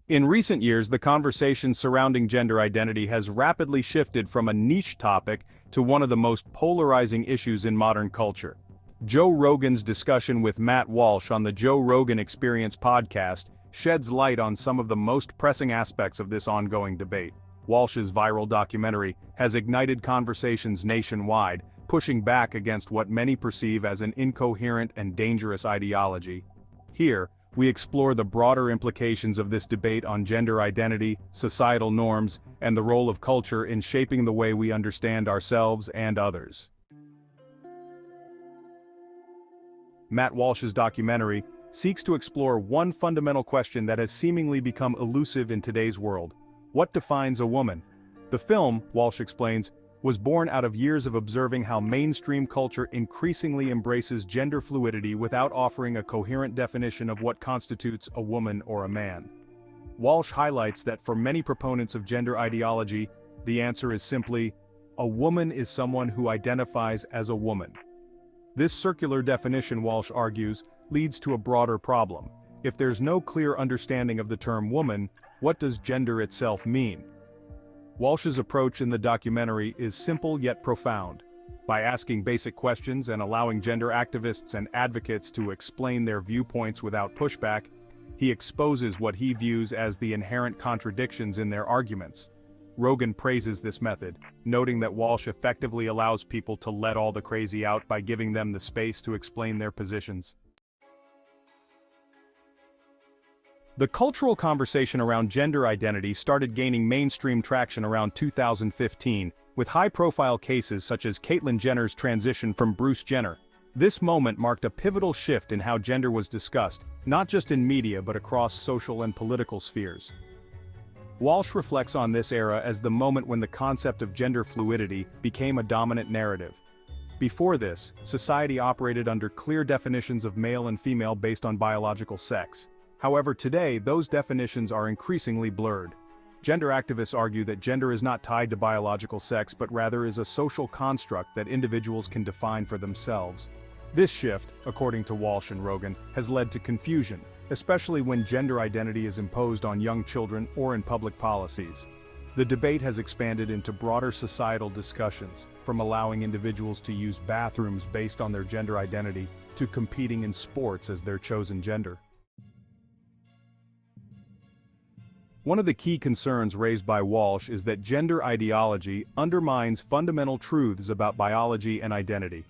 In recent years, the conversation surrounding gender identity has rapidly shifted from a niche topic to one of the most polarizing issues in modern culture. Joe Rogan's discussion with Matt Walsh on the Joe Rogan Experience podcast sheds light on some of the most pressing aspects of this ongoing debate. Walsh's viral documentary has ignited conversations nationwide, pushing back against what many perceive as an incoherent and dangerous ideology. Here, we explore the broader implications of this debate on gender identity, societal norms, and the role of culture in shaping the way we understand ourselves and others. Matt Walsh's documentary seeks to explore one fundamental question that has seemingly become elusive in today's world: what defines a woman? The film, Walsh explains, was born out of years of observing how mainstream culture increasingly embraces gender fluidity without offering a coherent definition of what constitutes a woman or a man. Walsh highlights that for many proponents of gender ideology, the answer is simply, a woman is someone who identifies as a woman. This circular definition, Walsh argues, leads to a broader problem. If there's no clear understanding of the term woman, what does gender itself mean? Walsh's approach in the documentary is simple yet profound. By asking basic questions and allowing gender activists and advocates to explain their viewpoints without pushback, he exposes what he views as the inherent contradictions in their arguments. Rogan praises this method, noting that Walsh effectively allows people to let all the crazy out by giving them the space to explain their positions. The cultural conversation around gender identity started gaining mainstream traction around 2015, with high-profile cases such as Caitlyn Jenner's transition from Bruce Jenner. This moment marked a pivotal shift in how gender was discussed, not just in media but across social and political spheres. Walsh reflects on this era as the moment when the concept of gender fluidity became a dominant narrative. Before this, society operated under clear definitions of male and female based on biological sex. However, today, those definitions are increasingly blurred. Gender activists argue that gender is not tied to biological sex but rather is a social construct that individuals can define for themselves. This shift, according to Walsh and Rogan, has led to confusion, especially when gender identity is imposed on young children or in public policies. The debate has expanded into broader societal discussions, from allowing individuals to use bathrooms based on their gender identity to competing in sports as their chosen gender. One of the key concerns raised by Walsh is that gender ideology undermines fundamental truths about biology and identity.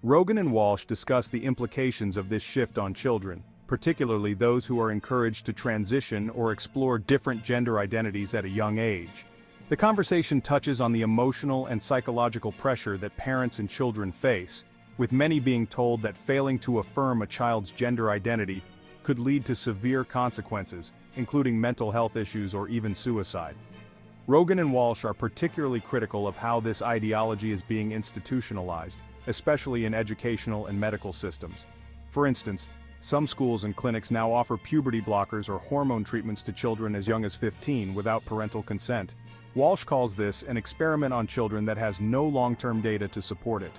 Rogan and Walsh discuss the implications of this shift on children, particularly those who are encouraged to transition or explore different gender identities at a young age. The conversation touches on the emotional and psychological pressure that parents and children face, with many being told that failing to affirm a child's gender identity could lead to severe consequences, including mental health issues or even suicide. Rogan and Walsh are particularly critical of how this ideology is being institutionalized, especially in educational and medical systems. For instance, some schools and clinics now offer puberty blockers or hormone treatments to children as young as 15 without parental consent. Walsh calls this an experiment on children that has no long-term data to support it.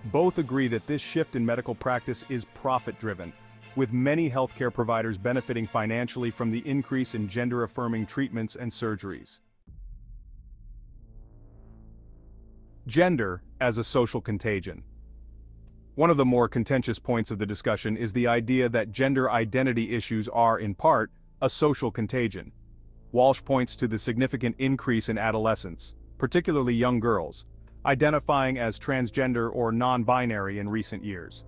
Both agree that this shift in medical practice is profit-driven, with many healthcare providers benefiting financially from the increase in gender-affirming treatments and surgeries. Gender as a social contagion. One of the more contentious points of the discussion is the idea that gender identity issues are, in part, a social contagion. Walsh points to the significant increase in adolescents, particularly young girls, identifying as transgender or non-binary in recent years.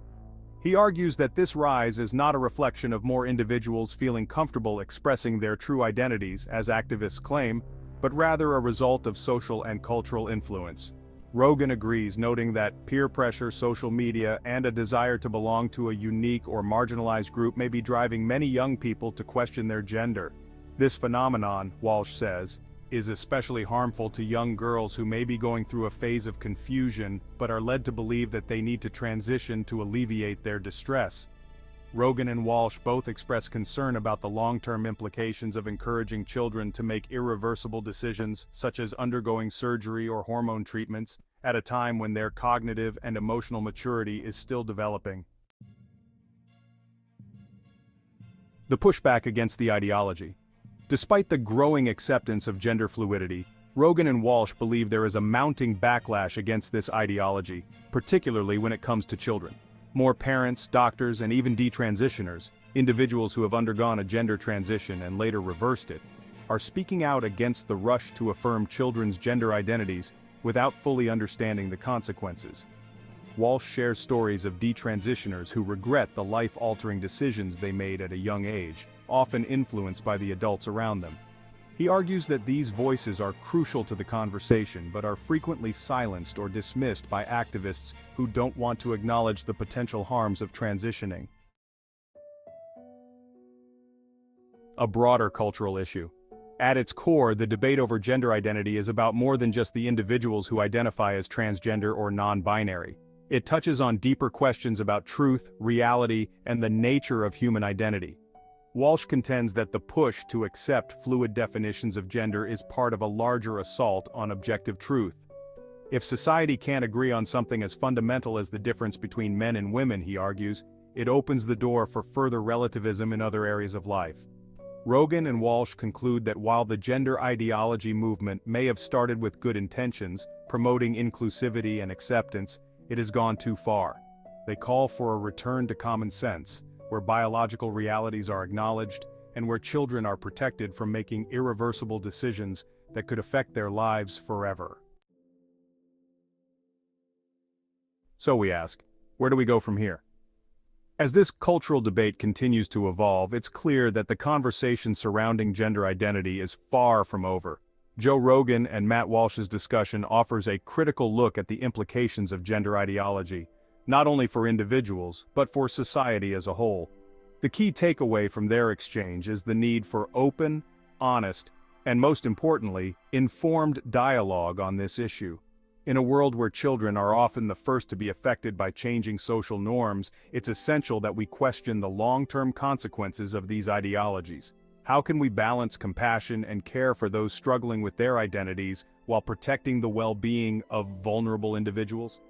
He argues that this rise is not a reflection of more individuals feeling comfortable expressing their true identities, as activists claim, but rather a result of social and cultural influence. Rogan agrees, noting that peer pressure, social media, and a desire to belong to a unique or marginalized group may be driving many young people to question their gender. This phenomenon, Walsh says, is especially harmful to young girls who may be going through a phase of confusion but are led to believe that they need to transition to alleviate their distress. Rogan and Walsh both express concern about the long-term implications of encouraging children to make irreversible decisions, such as undergoing surgery or hormone treatments, at a time when their cognitive and emotional maturity is still developing. The pushback against the ideology. Despite the growing acceptance of gender fluidity, Rogan and Walsh believe there is a mounting backlash against this ideology, particularly when it comes to children. More parents, doctors, and even detransitioners, individuals who have undergone a gender transition and later reversed it, are speaking out against the rush to affirm children's gender identities without fully understanding the consequences. Walsh shares stories of detransitioners who regret the life-altering decisions they made at a young age, often influenced by the adults around them. He argues that these voices are crucial to the conversation but are frequently silenced or dismissed by activists who don't want to acknowledge the potential harms of transitioning. A broader cultural issue. At its core, the debate over gender identity is about more than just the individuals who identify as transgender or non-binary. It touches on deeper questions about truth, reality, and the nature of human identity. Walsh contends that the push to accept fluid definitions of gender is part of a larger assault on objective truth. If society can't agree on something as fundamental as the difference between men and women, he argues, it opens the door for further relativism in other areas of life. Rogan and Walsh conclude that while the gender ideology movement may have started with good intentions, promoting inclusivity and acceptance, it has gone too far. They call for a return to common sense, where biological realities are acknowledged, and where children are protected from making irreversible decisions that could affect their lives forever. So we ask, where do we go from here? As this cultural debate continues to evolve, it's clear that the conversation surrounding gender identity is far from over. Joe Rogan and Matt Walsh's discussion offers a critical look at the implications of gender ideology, not only for individuals, but for society as a whole. The key takeaway from their exchange is the need for open, honest, and most importantly, informed dialogue on this issue. In a world where children are often the first to be affected by changing social norms, it's essential that we question the long-term consequences of these ideologies. How can we balance compassion and care for those struggling with their identities while protecting the well-being of vulnerable individuals?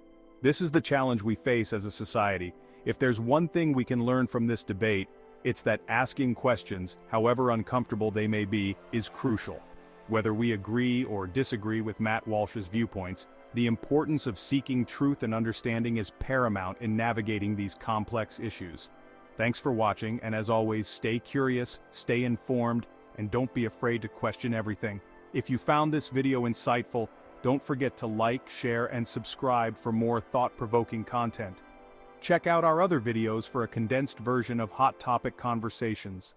This is the challenge we face as a society. If there's one thing we can learn from this debate, it's that asking questions, however uncomfortable they may be, is crucial. Whether we agree or disagree with Matt Walsh's viewpoints, the importance of seeking truth and understanding is paramount in navigating these complex issues. Thanks for watching, and as always, stay curious, stay informed, and don't be afraid to question everything. If you found this video insightful, don't forget to like, share, and subscribe for more thought-provoking content. Check out our other videos for a condensed version of hot topic conversations.